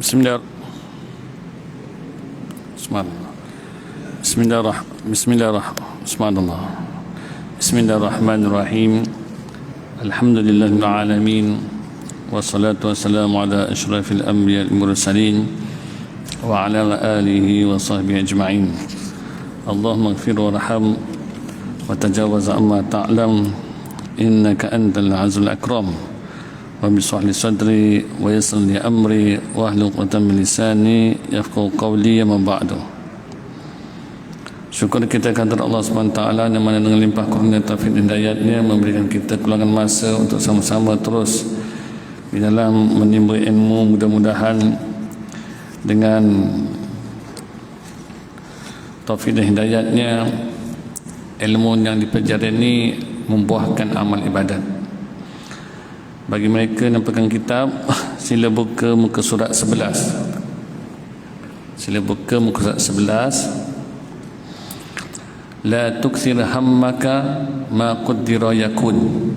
Bismillah. Bismillahirrahmanirrahim. Alhamdulillahil alamin. Wassalatu wassalamu ala asyrafil anbiya'i wal mursalin wa ala alihi wa sahbihi ajma'in. Allahumma ighfir warham wa tajawaz amma ta'lam innaka antal azizul akram. Rabbi shrah li sadri wa yassir li amri wa hlul 'uqdatam min lisani yafqahu qawli amma ba'du. Syukur kita kepada Allah Subhanahu taala yang mana dengan limpah kurnia taufik dan hidayatnya memberikan kita keluangan masa untuk sama-sama terus di dalam menimba ilmu. Mudah-mudahan dengan taufik dan hidayatnya ilmu yang dipelajari ini membuahkan amal ibadat. Bagi mereka yang pegang kitab, sila buka muka surat 11. Sila buka muka surat 11. La tukthir hammaka ma qaddara yakun.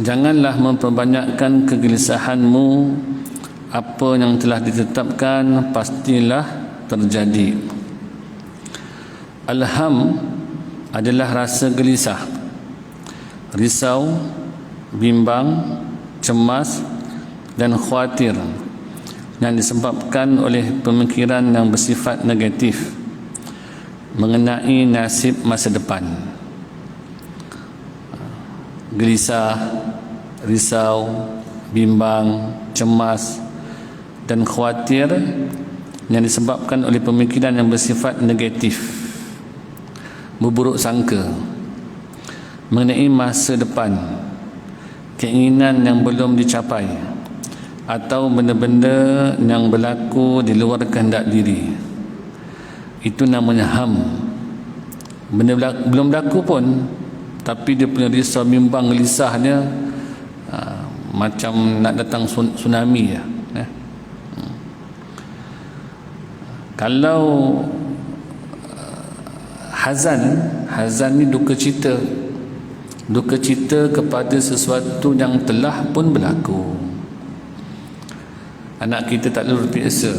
Janganlah memperbanyakkan kegelisahanmu. Apa yang telah ditetapkan pastilah terjadi. Alham adalah rasa gelisah, risau, bimbang, cemas dan khawatir yang disebabkan oleh pemikiran yang bersifat negatif mengenai nasib masa depan. Gelisah, risau, bimbang, cemas dan khawatir yang disebabkan oleh pemikiran yang bersifat negatif, berburuk sangka mengenai masa depan, keinginan yang belum dicapai atau benda-benda yang berlaku di luar kehendak diri. Itu namanya ham. Benda belum berlaku pun, tapi dia punya risau, bimbang, gelisahnya macam nak datang tsunami ya. Kalau hazan ni duka cita kepada sesuatu yang telah pun berlaku. Anak kita tak lulus PSA.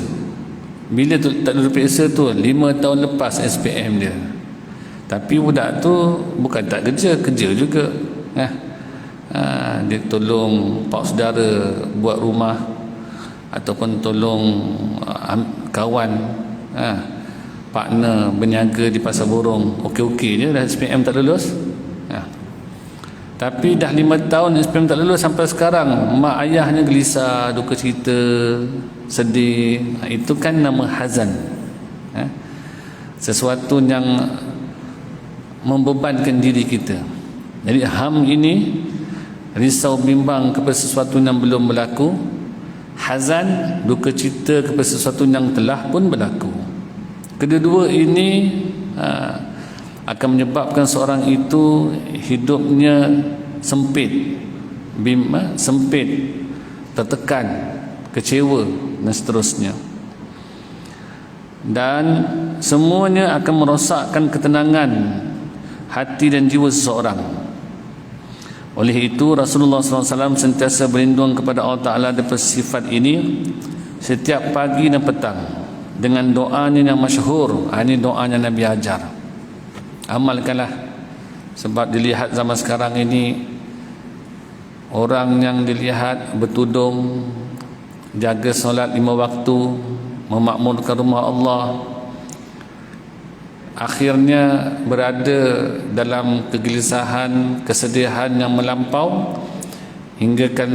Bila tak lulus PSA tu 5 tahun lepas SPM dia. Tapi budak tu bukan tak kerja juga. Dia tolong pak saudara buat rumah ataupun tolong kawan, partner berniaga di pasar burung. Okey-okey je dah SPM tak lulus. Tapi dah 5 tahun SPM tak lulus sampai sekarang, mak ayahnya gelisah, duka cita, sedih. Itu kan nama hazan. Sesuatu yang membebankan diri kita. Jadi ham ini risau, bimbang kepada sesuatu yang belum berlaku. Hazan, duka cita kepada sesuatu yang telah pun berlaku. Kedua-dua ini akan menyebabkan seorang itu hidupnya sempit, tertekan, kecewa dan seterusnya. Dan semuanya akan merosakkan ketenangan hati dan jiwa seseorang. Oleh itu Rasulullah SAW sentiasa berlindung kepada Allah Ta'ala daripada sifat ini setiap pagi dan petang dengan doanya yang masyhur. Ini doanya Nabi ajar. Amalkanlah. Sebab dilihat zaman sekarang ini, orang yang dilihat bertudung, jaga solat 5 waktu, memakmurkan rumah Allah, akhirnya berada dalam kegelisahan, kesedihan yang melampau hingga kan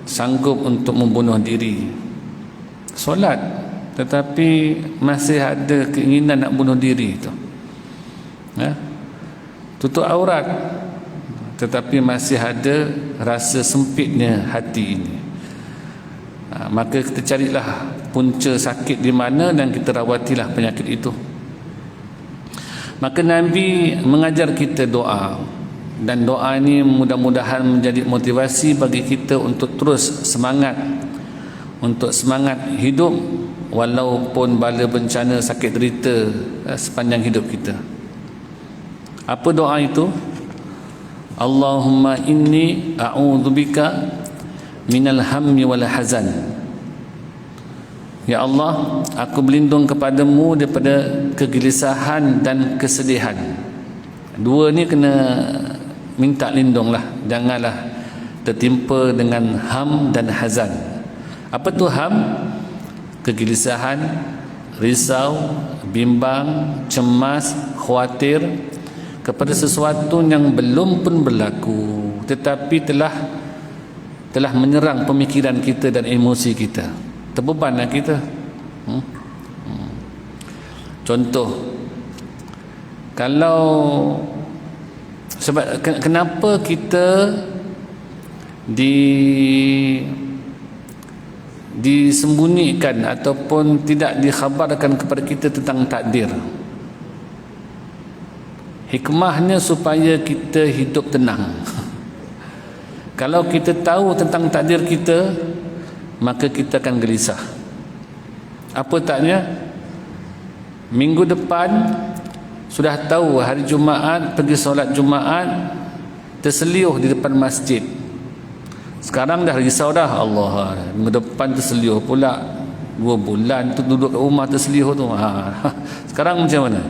sanggup untuk membunuh diri. Solat tetapi masih ada keinginan nak bunuh diri itu. Tutup aurat tetapi masih ada rasa sempitnya hati ini. Maka kita carilah punca sakit di mana dan kita rawatilah penyakit itu. Maka Nabi mengajar kita doa, dan doa ini mudah-mudahan menjadi motivasi bagi kita untuk terus semangat, untuk semangat hidup walaupun bala bencana, sakit derita sepanjang hidup kita. Apa doa itu? Allahumma inni a'udzubika minal hammi wal hazan. Ya Allah, aku berlindung kepadamu daripada kegelisahan dan kesedihan. Dua ni kena minta lindung lah. Janganlah tertimpa dengan ham dan hazan. Apa tu ham? Kegelisahan, risau, bimbang, cemas, khawatir kepada sesuatu yang belum pun berlaku tetapi telah menyerang pemikiran kita dan emosi kita. Terbebanlah kita. Contoh, kalau sebab kenapa kita disembunyikan ataupun tidak dikhabarkan kepada kita tentang takdir? Hikmahnya supaya kita hidup tenang. Kalau kita tahu tentang takdir kita, maka kita akan gelisah. Apa taknya? Minggu depan sudah tahu hari Jumaat, pergi solat Jumaat, terseliuh di depan masjid. Sekarang dah risau dah, Allah, minggu depan terseliuh pula, 2 bulan tu duduk kat rumah terseliuh tu. Sekarang macam mana?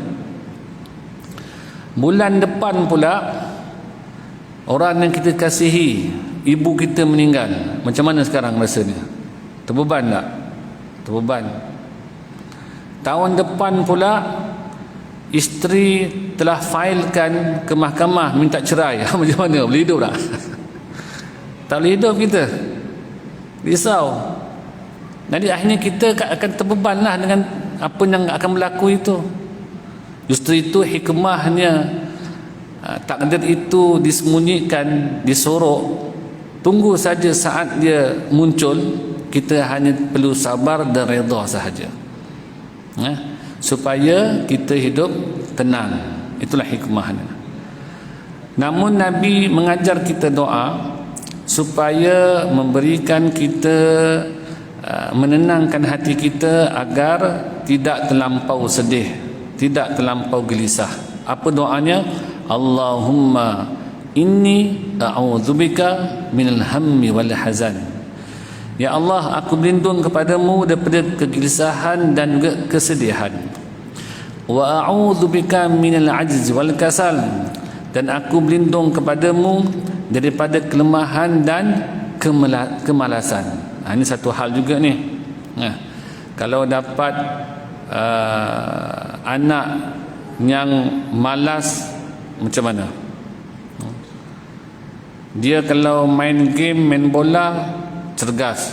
Bulan depan pula orang yang kita kasihi, ibu kita meninggal. Macam mana sekarang rasanya? Terbeban tak? Terbeban. Tahun depan pula isteri telah failkan ke mahkamah minta cerai. Macam mana? Boleh hidup tak? Tak boleh hidup kita. Risau. Jadi akhirnya kita akan terbebanlah dengan apa yang akan berlaku itu. Justru itu hikmahnya takdir itu disembunyikan, disorok. Tunggu saja saat dia muncul. Kita hanya perlu sabar dan redha sahaja, supaya kita hidup tenang. Itulah hikmahnya. Namun Nabi mengajar kita doa supaya memberikan kita, menenangkan hati kita agar tidak terlampau sedih, tidak terlampau gelisah. Apa doanya? Allahumma inni a'udzubika minal hammi wal hazan. Ya Allah, aku berlindung kepadamu daripada kegelisahan dan juga kesedihan. Wa a'udzubika minal ajzi wal kasal. Dan aku berlindung kepadamu daripada kelemahan dan kemalasan. Ini satu hal juga ni. Kalau dapat anak yang malas, macam mana? Dia kalau main game, main bola, cergas.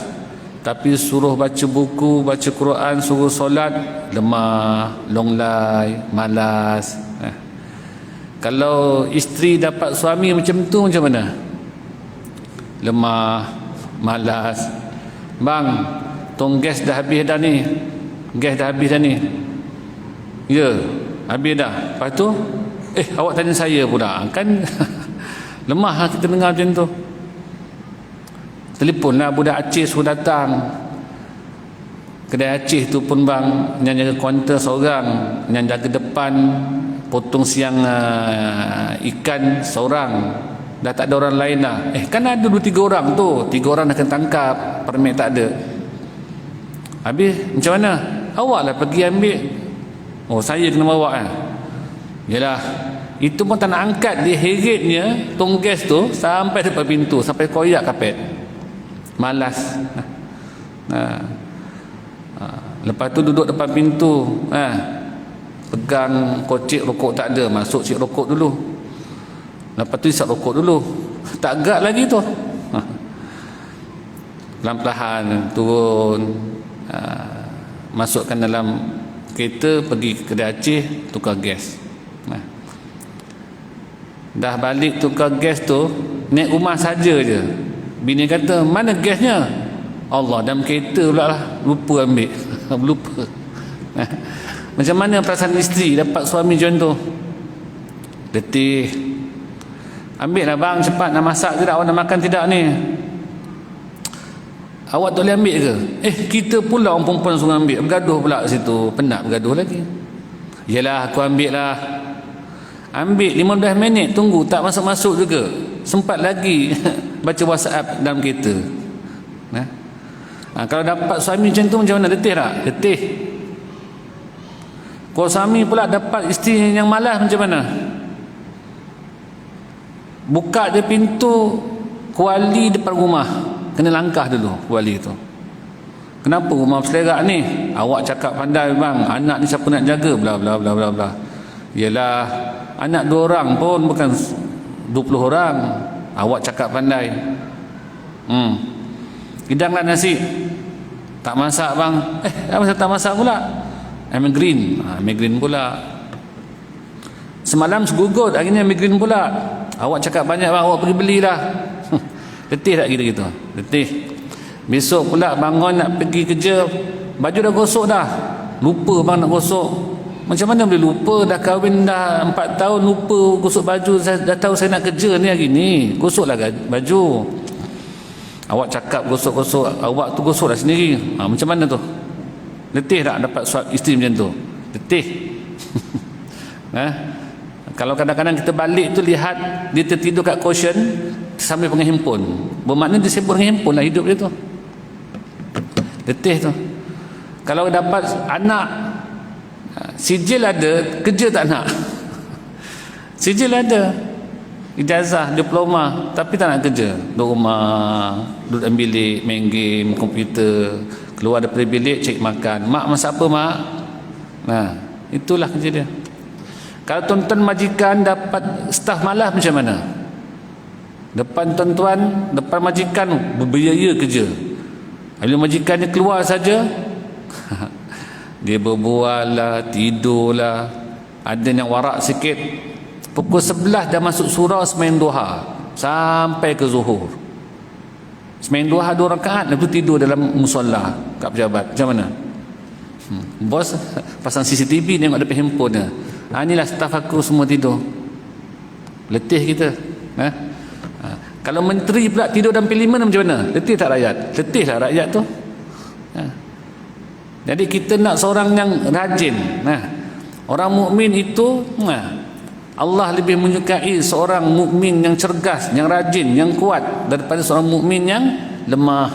Tapi suruh baca buku, baca Quran, suruh solat, lemah, longlai, malas. Kalau isteri dapat suami macam tu, macam mana? Lemah, malas. Bang, tong gas dah habis dah ni. Gas dah habis dah ni. Ya, habis dah. Lepas tu, awak tanya saya pula. Kan lemah kita dengar macam tu. Telefonlah budak Aceh suruh datang. Kedai Aceh tu pun bang, yang jaga kaunter seorang, yang jaga depan potong siang ikan seorang. Dah tak ada orang lain dah. Kan ada 2-3 orang tu. 3 orang dah kena tangkap, permit tak ada. Habis macam mana? Awaklah pergi ambil. Oh, saya kena bawa kan? Yalah, itu pun tak nak angkat. Dia heritnya tong gas tu sampai depan pintu, sampai koyak kapet. Malas. Lepas tu duduk depan pintu, pegang kocik rokok tak ada, masuk cik rokok dulu. Lepas tu isap rokok dulu. Tak agak lagi tu. Pelan-pelan turun, masukkan dalam kereta, pergi ke kedai Aceh, tukar gas. Dah balik tukar gas tu, naik rumah saja je, bini kata, mana gasnya? Allah, dalam kereta pula lah, lupa ambil. Lupa. Macam mana perasaan isteri dapat suami macam tu? Letih. Ambil lah bang, cepat, nak masak tidak? Awak nak makan tidak ni? Awak tak boleh ambil ke? Kita pula orang perempuan suruh ambil. Bergaduh pula situ. Penat bergaduh lagi. Yelah, aku ambil lah. Ambil 15 minit, tunggu, tak masuk-masuk juga. Sempat lagi baca WhatsApp dalam kereta. Kalau dapat suami macam tu macam mana? Letih tak? Letih. Kalau suami pula dapat isteri yang malas macam mana? Buka je pintu kuali depan rumah, kena langkah dulu kuali tu. Kenapa rumah berselerak ni? Awak cakap pandai bang, anak ni siapa nak jaga? Bla bla bla bla bla. Yelah, anak 2 orang pun bukan 20 orang. Awak cakap pandai. Hidanglah nasi. Tak masak bang. Apa saya tak masak pula? Migraine pula. Semalam segugut, hari ni migraine pula. Awak cakap banyak bang, awak pergi belilah. Letih tak kita gitu? Letih. Besok pula bangun nak pergi kerja, baju dah gosok dah. Lupa bang nak gosok. Macam mana boleh lupa? Dah kahwin dah 4 tahun, lupa gosok baju. Saya dah tahu saya nak kerja ni hari ni. Gosoklah baju. Awak cakap gosok-gosok, awak tu gosoklah sendiri. Macam mana tu? Letih tak dapat isteri macam tu? Letih. Kalau kadang-kadang kita balik tu lihat dia tertidur kat cushion sambil pegang handphone, bermakna dia sibuk dengan handphone lah hidup dia tu. Letih tu. Kalau dapat anak, sijil ada, kerja tak nak. Sijil ada, ijazah, diploma, tapi tak nak kerja. Duduk rumah, duduk dalam bilik, main game, komputer. Keluar daripada bilik, cek makan. Mak masak apa mak? Itulah kerja dia. Kalau tuan-tuan majikan dapat staf malas macam mana? Depan tuan-tuan, depan majikan berbiaya kerja. Bila majikannya keluar saja, dia berbual lah, tidur lah. Ada yang warak sikit. Pukul 11 dah masuk surau semain duha sampai ke zuhur. Semain duha 2 rakaat, lepas tu tidur dalam musola kat pejabat. Macam mana? Bos pasang CCTV, tengok depan handphone dia. Inilah staf aku semua tidur. Letih kita. Kalau menteri pula tidur dalam parlimen macam mana? Letih tak rakyat? Letih lah rakyat tu. Jadi kita nak seorang yang rajin. Orang mukmin itu, Allah lebih menyukai seorang mukmin yang cergas, yang rajin, yang kuat daripada seorang mukmin yang lemah.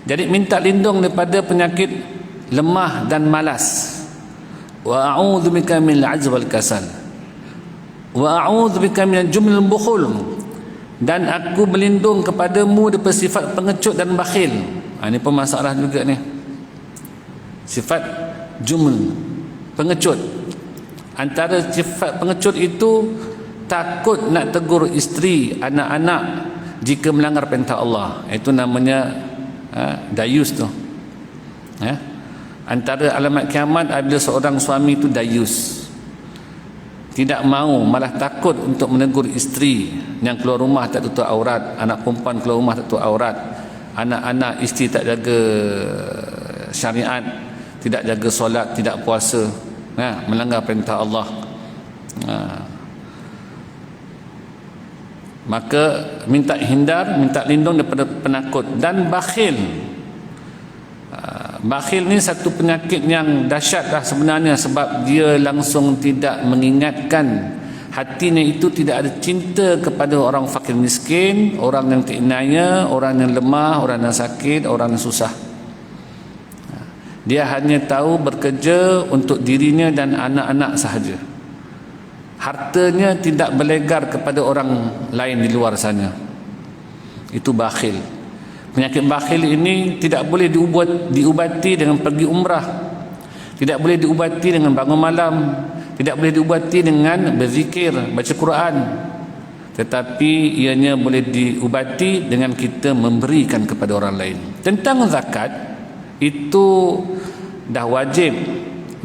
Jadi minta lindung daripada penyakit lemah dan malas. Wa a'udzu bika minal 'ajzi wal kasal. Wa a'udzu bika minal juml bukhul. Dan aku berlindung kepadamu daripada sifat pengecut dan bakhil. Ini pun masalah juga ni. Sifat juml, pengecut. Antara sifat pengecut itu takut nak tegur isteri, anak-anak jika melanggar perintah Allah. Itu namanya dayus tu. Antara alamat kiamat apabila seorang suami itu dayus, tidak mau, malah takut untuk menegur isteri yang keluar rumah tak tutup aurat, anak perempuan keluar rumah tak tutup aurat, anak-anak isteri tak jaga syariat, tidak jaga solat, tidak puasa, melanggar perintah Allah. Maka minta hindar, minta lindung daripada penakut dan bakhil. Bakhil ni satu penyakit yang dahsyat dah sebenarnya, sebab dia langsung tidak mengingatkan, hatinya itu tidak ada cinta kepada orang fakir miskin, orang yang tinaya, orang yang lemah, orang yang sakit, orang yang susah. Dia hanya tahu bekerja untuk dirinya dan anak-anak sahaja. Hartanya tidak berlegar kepada orang lain di luar sana. Itu bakhil. Penyakit bakhil ini tidak boleh diubati dengan pergi umrah, tidak boleh diubati dengan bangun malam, tidak boleh diubati dengan berzikir, baca Quran, tetapi ianya boleh diubati dengan kita memberikan kepada orang lain. Tentang zakat, itu dah wajib,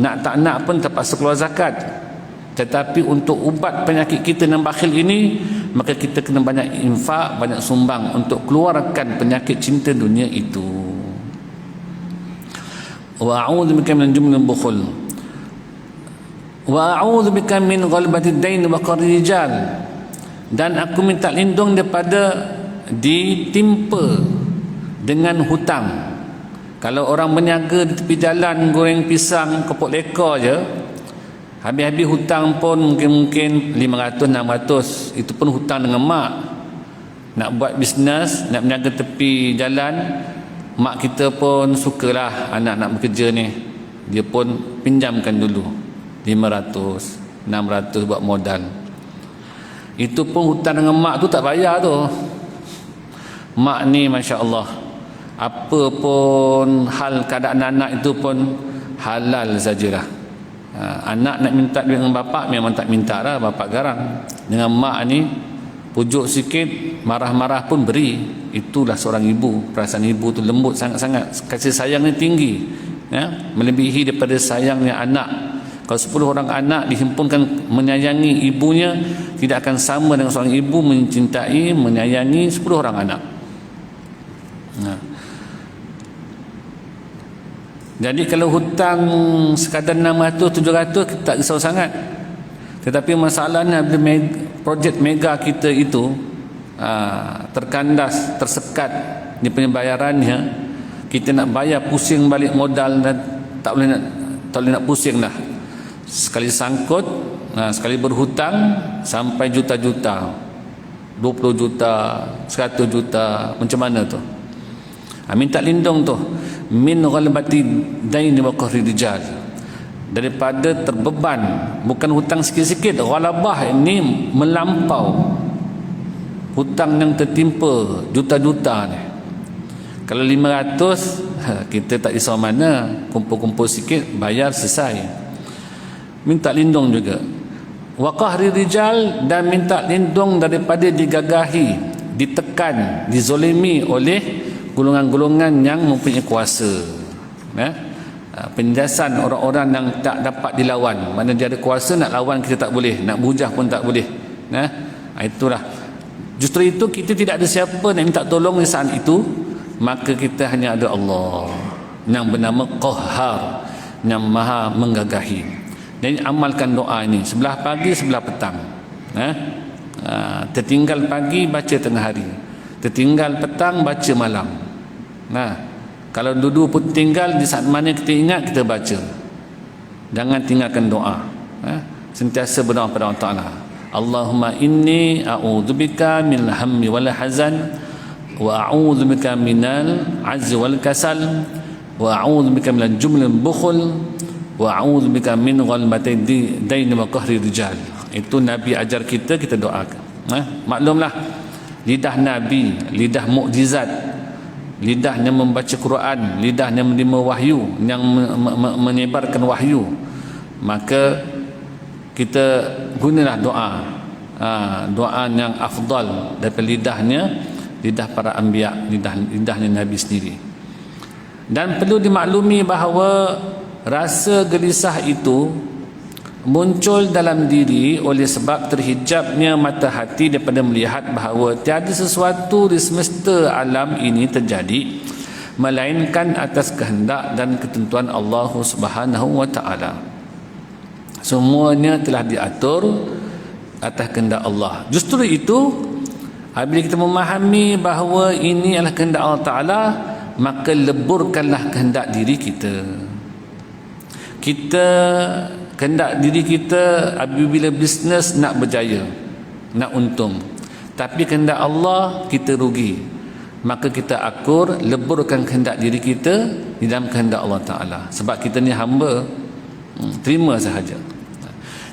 nak tak nak pun terpaksa keluar zakat. Tetapi untuk ubat penyakit kita yang bakhil ini, maka kita kena banyak infak, banyak sumbang untuk keluarkan penyakit cinta dunia itu. Wa a'udzu bika min jumlil bukhul. Wa a'udzu bika min ghalbatid dain wa qahri rijal. Dan aku minta lindung daripada ditimpa dengan hutang. Kalau orang berniaga di tepi jalan goreng pisang, kepok lekor je, Habis-habis hutang pun mungkin 500-600. Itu pun hutang dengan mak. Nak buat bisnes, nak berniaga tepi jalan, mak kita pun sukalah anak nak bekerja ni. Dia pun pinjamkan dulu 500-600 buat modal. Itu pun hutang dengan mak tu tak bayar tu. Mak ni Masya Allah, apa pun hal keadaan anak itu pun halal sajalah. Anak nak minta duit dengan bapak memang tak minta lah, bapak garang. Dengan mak ni pujuk sikit, marah-marah pun beri. Itulah seorang ibu. Perasaan ibu tu lembut sangat-sangat. Kasih sayang ni tinggi, ya? Melebihi daripada sayangnya anak. Kalau 10 orang anak dihimpunkan menyayangi ibunya, tidak akan sama dengan seorang ibu mencintai, menyayangi 10 orang anak. Jadi kalau hutang sekadar 600-700 kita tak risau sangat. Tetapi masalahnya bila projek mega kita itu terkandas, tersekat di pembayarannya, kita nak bayar pusing balik modal dan tak boleh nak pusing dah. Sekali sangkut, sekali berhutang sampai juta-juta, 20 juta, 100 juta, macam mana tu? Minta lindung tu, min ghalbati daini wa qahri rijal, daripada terbeban, bukan hutang sikit-sikit. Ghalabah ini melampau, hutang yang tertimpa juta-juta ni. Kalau 500 kita tak risau mana, kumpul-kumpul sikit bayar selesai. Minta lindung juga. Wa qahri rijal, dan minta lindung daripada digagahi, ditekan, dizolimi oleh golongan-golongan yang mempunyai kuasa, penindasan orang-orang yang tak dapat dilawan. Mana dia ada kuasa, nak lawan kita tak boleh, nak bujah pun tak boleh. Itulah. Justru itu kita tidak ada siapa nak minta tolong di saat itu, maka kita hanya ada Allah yang bernama Qahhar, yang maha menggagahi. Dan amalkan doa ini sebelah pagi, sebelah petang. Tertinggal pagi baca tengah hari, tertinggal petang baca malam. Kalau dulu pun tinggal, di saat mana kita ingat kita baca. Jangan tinggalkan doa. Sentiasa berdoa pada Allah Ta'ala. Allahumma inni a'udzubika minal hammi wal hazan, wa a'udzubika minal azzi wal kasal, wa a'udzubika minal jumlil bukhul, wa a'udzubika min ghalbati daini wa qahri rijal. Itu Nabi ajar kita doakan. Maklumlah, lidah Nabi, lidah mukjizat, lidahnya membaca Quran, lidahnya menerima wahyu, yang menyebarkan wahyu. Maka kita gunalah doa, doa yang afdal daripada lidah para anbiya, lidahnya Nabi sendiri. Dan perlu dimaklumi bahawa rasa gelisah itu muncul dalam diri oleh sebab terhijabnya mata hati daripada melihat bahawa tiada sesuatu di semesta alam ini terjadi melainkan atas kehendak dan ketentuan Allah Subhanahu wa taala. Semuanya telah diatur atas kehendak Allah. Justru itu, apabila kita memahami bahawa ini adalah kehendak Allah Taala, maka leburkanlah kehendak diri kita. Kehendak diri kita apabila bisnes nak berjaya, nak untung. Tapi kehendak Allah kita rugi. Maka kita akur, leburkan kehendak diri kita di dalam kehendak Allah Ta'ala. Sebab kita ni hamba, terima sahaja.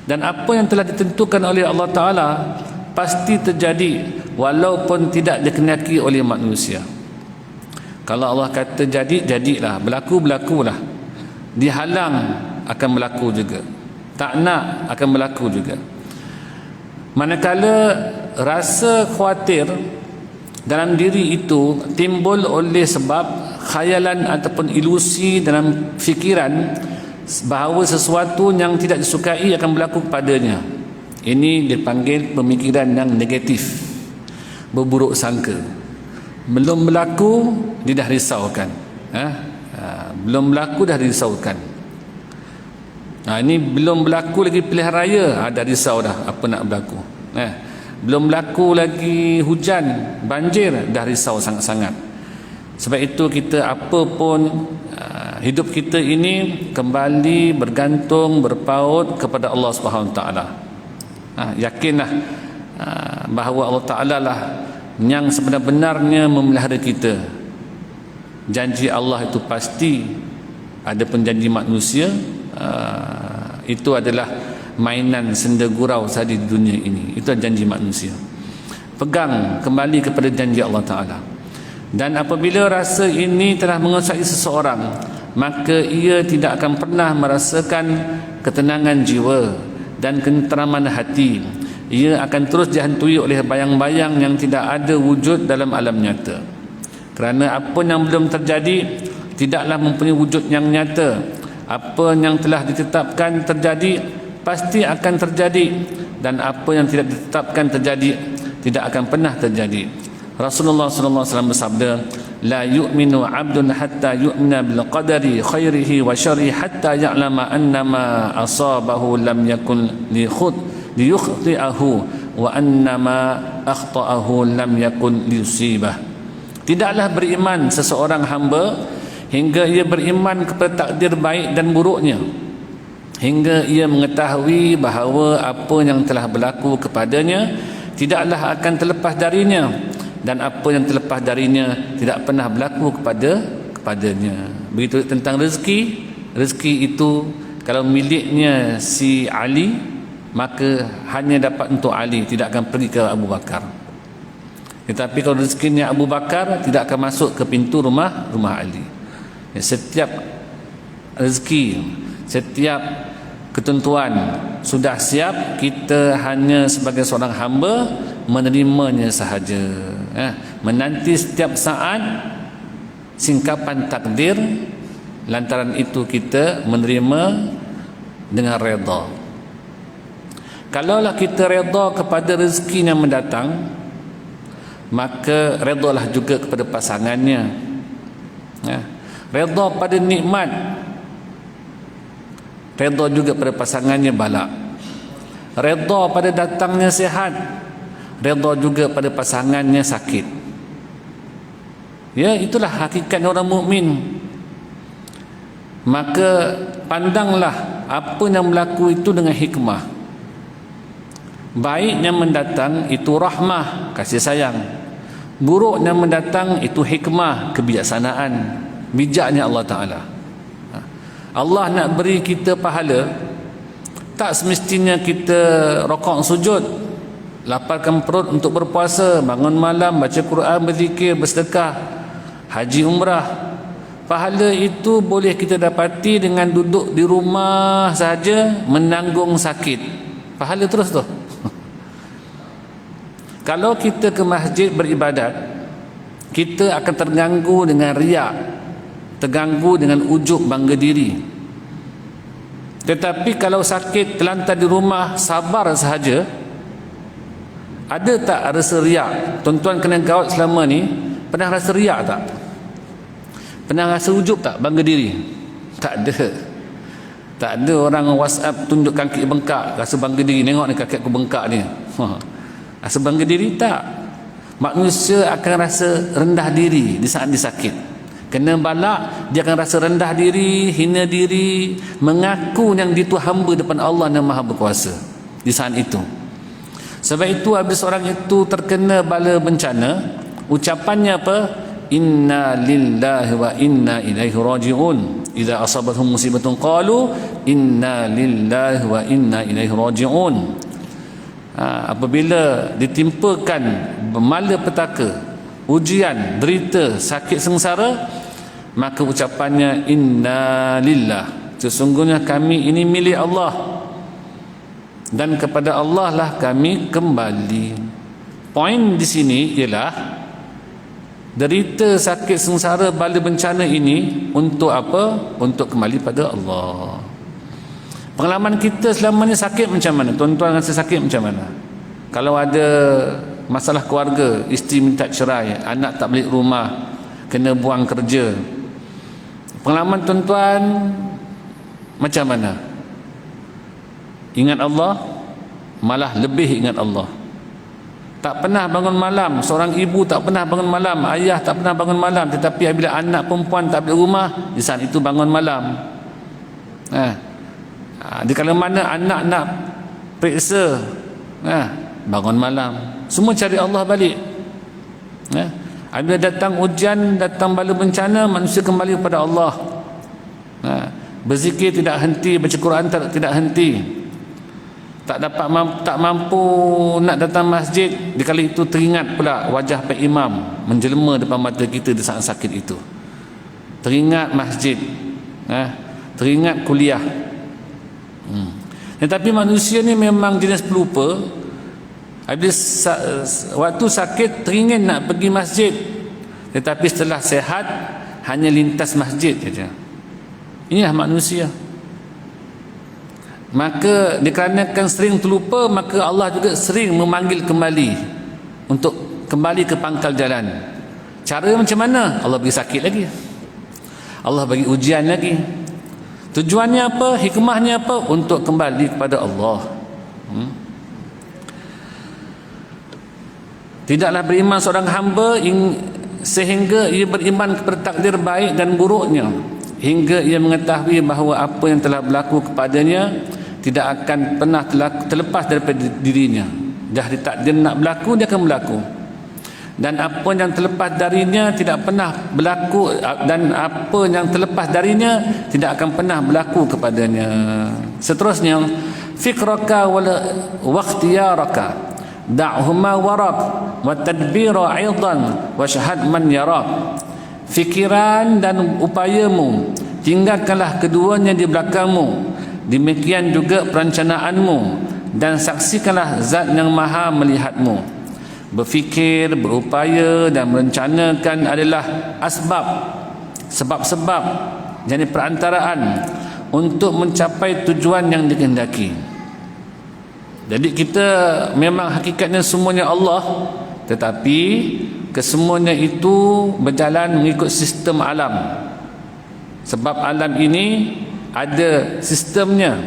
Dan apa yang telah ditentukan oleh Allah Ta'ala pasti terjadi walaupun tidak dikehendaki oleh manusia. Kalau Allah kata jadi, jadilah. Berlaku, berlakulah. Dihalang akan berlaku juga. Tak nak akan berlaku juga. Manakala rasa khawatir dalam diri itu timbul oleh sebab khayalan ataupun ilusi dalam fikiran bahawa sesuatu yang tidak disukai akan berlaku kepadanya, ini dipanggil pemikiran yang negatif, berburuk sangka. Belum berlaku dia dah risaukan, belum berlaku dah risaukan. Ini belum berlaku lagi pilihan raya, dah risau dah apa nak berlaku. Belum berlaku lagi hujan, banjir, dah risau sangat-sangat. Sebab itu kita apa pun hidup kita ini kembali bergantung, berpaut kepada Allah Subhanahu Wa Taala. Yakinlah bahawa Allah Taala lah yang sebenar-benarnya memelihara kita. Janji Allah itu pasti, adapun janji manusia itu adalah mainan senda gurau saja di dunia ini. Itu janji manusia. Pegang kembali kepada janji Allah Ta'ala. Dan apabila rasa ini telah menguasai seseorang, maka ia tidak akan pernah merasakan ketenangan jiwa dan ketenteraman hati. Ia akan terus dihantui oleh bayang-bayang yang tidak ada wujud dalam alam nyata. Kerana apa yang belum terjadi tidaklah mempunyai wujud yang nyata. Apa yang telah ditetapkan terjadi pasti akan terjadi, dan apa yang tidak ditetapkan terjadi tidak akan pernah terjadi. Rasulullah sallallahu alaihi wasallam bersabda, la yu'minu 'abdun hatta yu'mina bil qadari khairihi wa syarrihi hatta ya'lama annama asabahu lam yakun liyukhti'ahu wa annama akhta'ahu lam yakun liyusibah. Tidaklah beriman seseorang hamba hingga ia beriman kepada takdir baik dan buruknya, hingga ia mengetahui bahawa apa yang telah berlaku kepadanya tidaklah akan terlepas darinya, dan apa yang terlepas darinya tidak pernah berlaku kepadanya. Begitu tentang rezeki. Rezeki itu kalau miliknya si Ali, maka hanya dapat untuk Ali, tidak akan pergi ke Abu Bakar. Tetapi kalau rezekinya Abu Bakar, tidak akan masuk ke pintu rumah Ali. Setiap rezeki, setiap ketentuan sudah siap, kita hanya sebagai seorang hamba menerimanya sahaja. Menanti setiap saat singkapan takdir, lantaran itu kita menerima dengan redha. Kalaulah kita redha kepada rezeki yang mendatang, maka redhalah juga kepada pasangannya. Redha pada nikmat, redha juga pada pasangannya bala. Redha pada datangnya sihat, redha juga pada pasangannya sakit. Ya, itulah hakikat orang mukmin. Maka pandanglah apa yang berlaku itu dengan hikmah. Baik yang mendatang itu rahmah, kasih sayang. Buruk yang mendatang itu hikmah, kebijaksanaan, bijaknya Allah Ta'ala. Allah nak beri kita pahala, tak semestinya kita rokok sujud, lapalkan perut untuk berpuasa, bangun malam, baca Quran, berzikir, bersedekah, haji umrah. Pahala itu boleh kita dapati dengan duduk di rumah saja, menanggung sakit. Pahala terus tu. Kalau kita ke masjid beribadat, kita akan terganggu dengan riak, terganggu dengan ujub bangga diri. Tetapi kalau sakit terlantar di rumah, sabar sahaja, ada tak rasa riak? Tuan-tuan kena gawat selama ni, pernah rasa riak tak? Pernah rasa ujub tak? Bangga diri? Tak ada. Tak ada orang WhatsApp tunjuk kaki bengkak, rasa bangga diri, tengok ni kaki aku bengkak ni. Rasa bangga diri tak? Manusia akan rasa rendah diri di saat dia sakit. Kena balak, dia akan rasa rendah diri, hina diri, mengaku yang dia tu hamba depan Allah yang Maha Berkuasa di saat itu. Sebab itu habis orang itu terkena bala bencana, ucapannya apa? Inna lillahi wa inna ilaihi raji'un. Idza asabathum musibatun qalu inna lillahi wa inna ilaihi raji'un. Apabila ditimpakan malapetaka, ujian, derita, sakit sengsara, maka ucapannya inna lillah, sesungguhnya kami ini milik Allah dan kepada Allah lah kami kembali. Poin di sini ialah derita, sakit, sengsara, bala bencana ini untuk apa? Untuk kembali pada Allah. Pengalaman kita selama ni sakit macam mana? Tuan-tuan rasa sakit macam mana? Kalau ada masalah keluarga, isteri minta cerai, anak tak balik rumah, kena buang kerja, pengalaman tuan-tuan macam mana? Ingat Allah? Malah lebih ingat Allah. Tak pernah bangun malam. Seorang ibu tak pernah bangun malam, ayah tak pernah bangun malam, tetapi apabila anak perempuan tak balik rumah, di saat itu bangun malam. Di kala mana anak nak periksa, bangun malam. Semua cari Allah balik. Apabila datang ujian, datang bala bencana, manusia kembali kepada Allah. Berzikir tidak henti, baca Quran tidak henti. Tak mampu nak datang masjid, di kali itu teringat pula wajah Pak Imam menjelma depan mata kita di saat sakit itu. Teringat masjid, teringat kuliah. Tetapi manusia ni memang jenis pelupa. Habis waktu sakit teringin nak pergi masjid, tetapi setelah sehat hanya lintas masjid saja. Inilah manusia. Maka dikarenakan sering terlupa, maka Allah juga sering memanggil kembali untuk kembali ke pangkal jalan. Cara macam mana? Allah bagi sakit lagi, Allah bagi ujian lagi. Tujuannya apa? Hikmahnya apa? Untuk kembali kepada Allah. Tidaklah beriman seorang hamba sehingga ia beriman kepada takdir baik dan buruknya, hingga ia mengetahui bahawa apa yang telah berlaku kepadanya tidak akan pernah terlepas daripada dirinya. Dah ditakdir nak berlaku, dia akan berlaku. Dan apa yang terlepas darinya tidak pernah berlaku, dan apa yang terlepas darinya tidak akan pernah berlaku kepadanya. Seterusnya, fikraka wa ikhtiyaraka da'huma warak wa tadbira aidan wa syahad man yarak. Fikiran dan upayamu tinggalkanlah keduanya di belakangmu, demikian juga perencanaanmu, dan saksikanlah zat yang maha melihatmu. Berfikir, berupaya dan merencanakan adalah sebab-sebab jadi perantaraan untuk mencapai tujuan yang dikehendaki. Jadi kita memang hakikatnya semuanya Allah, tetapi kesemuanya itu berjalan mengikut sistem alam. Sebab alam ini ada sistemnya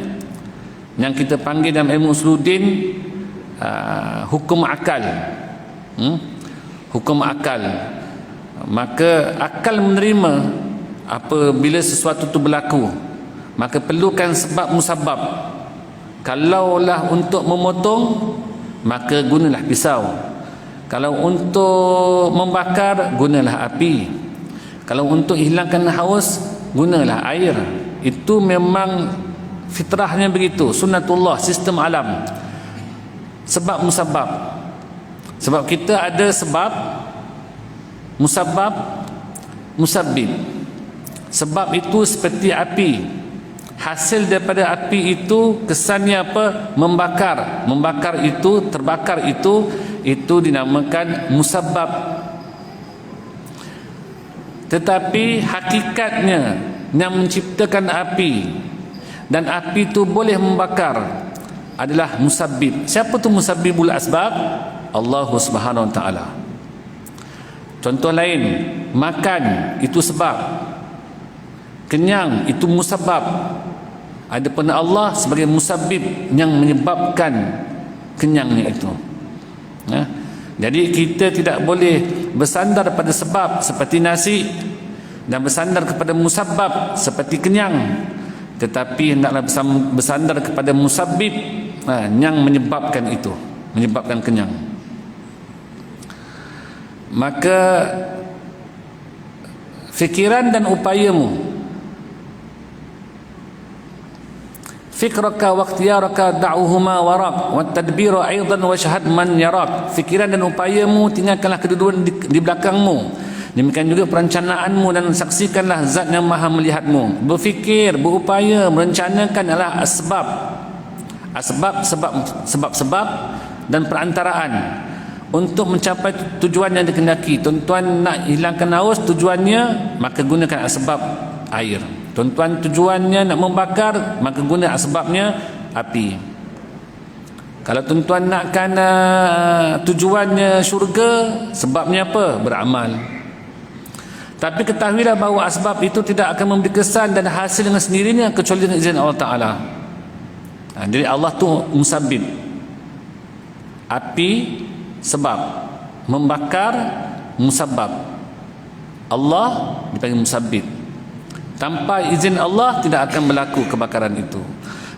yang kita panggil dalam ilmu usuluddin hukum akal. Hukum akal. Maka akal menerima apabila sesuatu itu berlaku, maka perlukan sebab musabab. Kalaulah untuk memotong, maka gunalah pisau. Kalau untuk membakar, gunalah api. Kalau untuk hilangkan haus, gunalah air. Itu memang fitrahnya begitu, sunnatullah, sistem alam. Sebab musabab. Sebab kita ada sebab, musabab, musabbib. Sebab itu seperti api. Hasil daripada api itu kesannya apa? Membakar. Membakar itu, terbakar itu dinamakan musabbab. Tetapi hakikatnya yang menciptakan api dan api itu boleh membakar adalah musabbib. Siapa tu musabbibul asbab? Allah Subhanahu Wa Taala. Contoh lain, makan itu sebab, kenyang itu musabbab. Adapun Allah sebagai musabbib yang menyebabkan kenyangnya itu. Jadi kita tidak boleh bersandar pada sebab seperti nasi dan bersandar kepada musabbab seperti kenyang, tetapi hendaklah bersandar kepada musabbib yang menyebabkan itu, menyebabkan kenyang. Maka fikiran dan upayamu, fikraka wa ikhtiyaraka da'uhuma warak wa tadbira aidan wa syahad man yarak. Fikiran dan upayamu tinggalkanlah kedua-duanya di belakangmu, demikian juga perencanaanmu, dan saksikanlah zat yang maha melihatmu. Berfikir, berupaya, merencanakan adalah sebab dan perantaraan untuk mencapai tujuan yang dikehendaki. Tuan-tuan nak hilangkan haus, tujuannya maka gunakan asbab air. Tuan-tuan tujuannya nak membakar, maka guna asbabnya api. Kalau tuan-tuan nakkan tujuannya syurga, sebabnya apa? Beramal. Tapi ketahuilah bahawa asbab itu tidak akan memberi kesan dan hasil dengan sendirinya kecuali dengan izin Allah Ta'ala. Jadi Allah tu musabbib. Api sebab, membakar musabbab. Allah dipanggil musabbib. Tanpa izin Allah tidak akan berlaku kebakaran itu.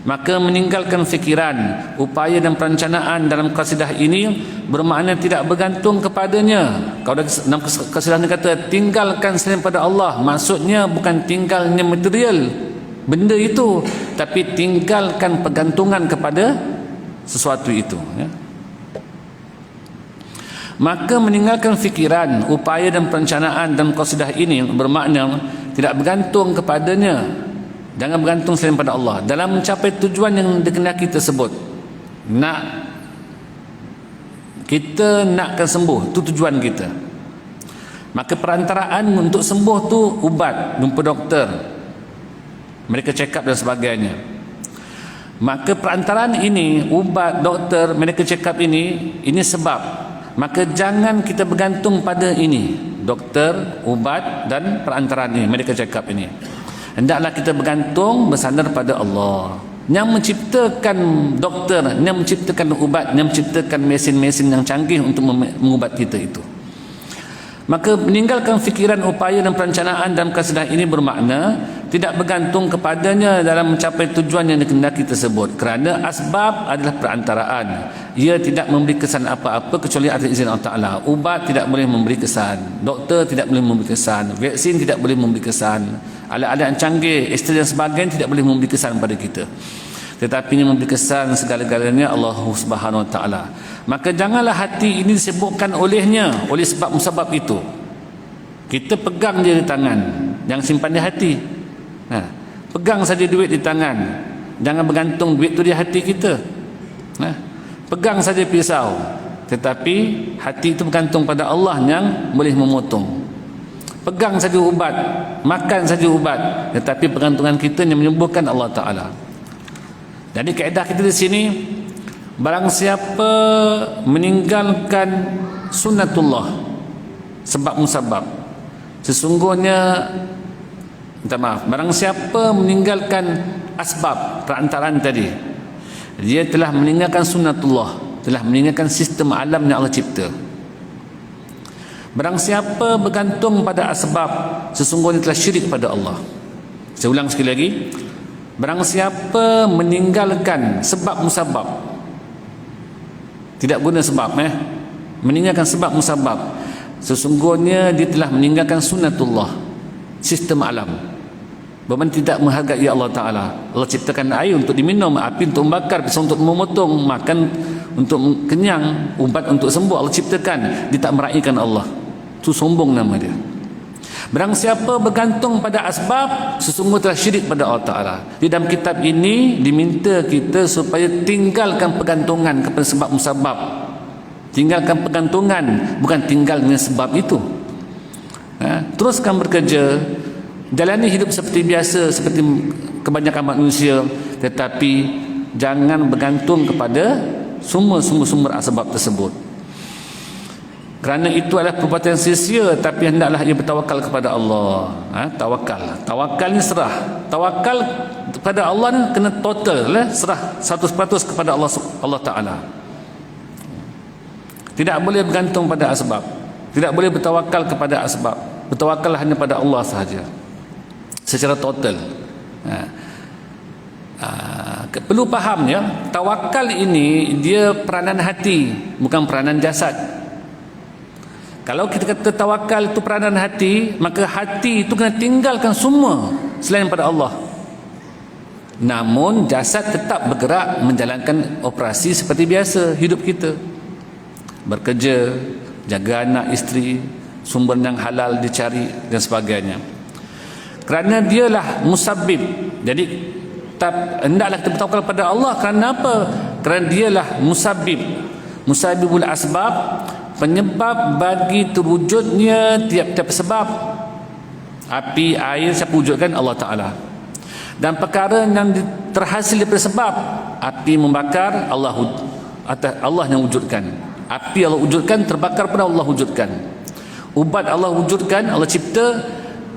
Maka meninggalkan fikiran, upaya dan perencanaan dalam qasidah ini bermakna tidak bergantung kepadanya. Kalau dalam qasidah ini kata tinggalkan selain pada Allah, maksudnya bukan tinggalnya material benda itu, tapi tinggalkan pergantungan kepada sesuatu itu, ya. Maka meninggalkan fikiran, upaya dan perencanaan dalam qasidah ini bermakna tidak bergantung kepadanya. Jangan bergantung selain pada Allah dalam mencapai tujuan yang dikehendaki tersebut. Kita nakkan sembuh, itu tujuan kita. Maka perantaraan untuk sembuh tu ubat, jumpa doktor, mereka check up dan sebagainya. Maka perantaraan ini, ubat, doktor, mereka check up ini sebab. Maka jangan kita bergantung pada ini, doktor, ubat dan perantaraan ini, mereka check up ini. Hendaklah kita bergantung, bersandar pada Allah yang menciptakan doktor, yang menciptakan ubat, yang menciptakan mesin-mesin yang canggih untuk mengubat kita itu. Maka meninggalkan fikiran, upaya dan perencanaan dalam qasidah ini bermakna tidak bergantung kepadanya dalam mencapai tujuan yang dikehendaki tersebut, kerana asbab adalah perantaraan. Ia tidak memberi kesan apa-apa kecuali atas izin Allah Ta'ala. Ubat tidak boleh memberi kesan, doktor tidak boleh memberi kesan, vaksin tidak boleh memberi kesan, alat-alat yang canggih, isteri dan sebagainya tidak boleh memberi kesan pada kita. Tetapi ini memberi kesan segala-galanya Allah Subhanahu Wa Ta'ala. Maka janganlah hati ini disibukkan olehnya, oleh sebab musabab itu. Kita pegang dia di tangan, jangan simpan di hati. Pegang saja duit di tangan, jangan bergantung duit tu di hati kita. Pegang saja pisau, tetapi hati itu bergantung pada Allah yang boleh memotong. Pegang saja ubat, makan saja ubat, tetapi pergantungan kita yang menyembuhkan Allah Ta'ala. Jadi kaedah kita di sini, barang siapa meninggalkan sunnatullah, sebab musabab, sesungguhnya, minta maaf, barang siapa meninggalkan asbab, perantaraan tadi, dia telah meninggalkan sunnatullah, telah meninggalkan sistem alam yang Allah cipta. Barang siapa bergantung pada asbab, sesungguhnya telah syirik pada Allah. Saya ulang sekali lagi, barang siapa meninggalkan sebab musabab, tidak guna sebab, meninggalkan sebab musabab, sesungguhnya dia telah meninggalkan sunnatullah, sistem alam. Bermakna tidak menghargai Allah Ta'ala. Allah ciptakan air untuk diminum, api untuk membakar, pisau untuk memotong, makan untuk kenyang, ubat untuk sembuh. Allah ciptakan, dia tak meraihkan Allah. Itu sombong nama dia. Barang siapa bergantung pada asbab, sesungguhnya telah syirik pada Allah Ta'ala. Di dalam kitab ini diminta kita supaya tinggalkan pergantungan kepada sebab musabab. Tinggalkan pergantungan, bukan tinggalnya sebab itu. Teruskan bekerja, jalani hidup seperti biasa, seperti kebanyakan manusia, tetapi jangan bergantung kepada sumber-sumber asbab tersebut. Kerana itu adalah perbuatan sia-sia, tapi hendaklah ia bertawakal kepada Allah. Tawakal ni serah. Tawakal kepada Allah ni kena total, serah 100% kepada Allah Ta'ala. Tidak boleh bergantung pada asbab, tidak boleh bertawakal kepada asbab. Bertawakal hanya pada Allah sahaja, secara total. Perlu faham, ya, tawakal ini dia peranan hati, bukan peranan jasad. Kalau kita kata tawakal itu peranan hati, maka hati itu kena tinggalkan semua selain pada Allah. Namun jasad tetap bergerak menjalankan operasi seperti biasa hidup kita. Bekerja, jaga anak isteri, sumber yang halal dicari dan sebagainya. Kerana dialah musabbib. Jadi hendaklah kita bertawakal pada Allah. Kerana apa? Kerana dialah musabbib, musabbibul asbab, penyebab bagi terwujudnya tiap-tiap sebab. Api, air, siapa wujudkan? Allah Ta'ala. Dan perkara yang terhasil daripada sebab, api membakar, Allah yang wujudkan. Api Allah wujudkan, terbakar pun Allah wujudkan. Ubat Allah wujudkan, Allah cipta,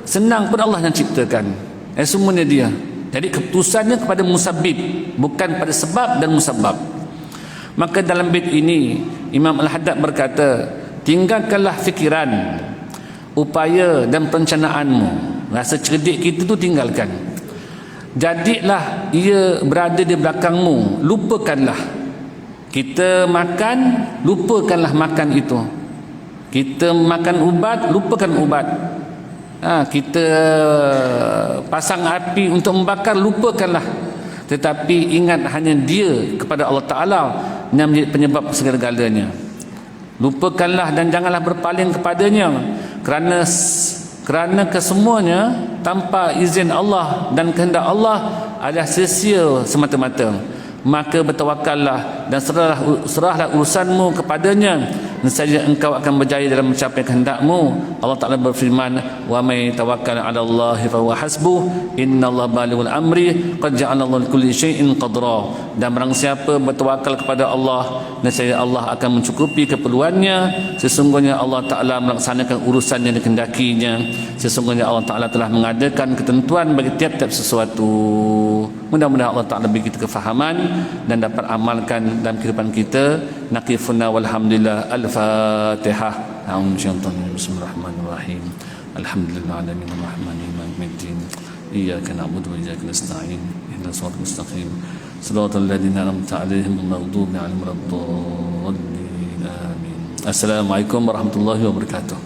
senang pun Allah yang ciptakan. Semuanya dia. Jadi keputusannya kepada musabbib, bukan pada sebab dan musabab. Maka dalam bait ini Imam Al-Haddad berkata, tinggalkanlah fikiran, upaya dan perencanaanmu. Rasa cerdik kita tu tinggalkan. Jadilah ia berada di belakangmu. Lupakanlah. Kita makan, lupakanlah makan itu. Kita makan ubat, lupakan ubat. Kita pasang api untuk membakar, lupakanlah. Tetapi ingat hanya Dia kepada Allah Ta'ala yang menjadi penyebab segala-galanya. Lupakanlah dan janganlah berpaling kepadanya, kerana kesemuanya tanpa izin Allah dan kehendak Allah adalah sia-sia semata-mata. Maka bertawakallah dan serahlah urusanmu kepadanya, nescaya engkau akan berjaya dalam mencapai kehendakmu. Allah Ta'ala berfirman, wa may tawakkal 'ala Allahi fa huwa hasbuh, innallaha balighul amri, qad ja'ala Allahu likulli syai'in qadra. Dan barang siapa bertawakal kepada Allah, nescaya Allah akan mencukupi keperluannya. Sesungguhnya Allah Ta'ala melaksanakan urusan yang dikehendakinya. Sesungguhnya Allah Ta'ala telah mengadakan ketentuan bagi tiap-tiap sesuatu. Mudah-mudahan Allah Ta'ala bagi kita kefahaman dan dapat amalkan dalam kehidupan kita. Naqifuna walhamdulillah. Al-Fatihah. Bismillahirrahmanirrahim. Alhamdulillah alamin arrahmanir rahim. Iyyaka na'budu wa iyyaka nasta'in. Ihdinas siratal mustaqim. Shiratal ladzina an'amta 'alaihim ghairil maghdubi 'alaihim waladdallin. Amin. Assalamualaikum warahmatullahi wabarakatuh.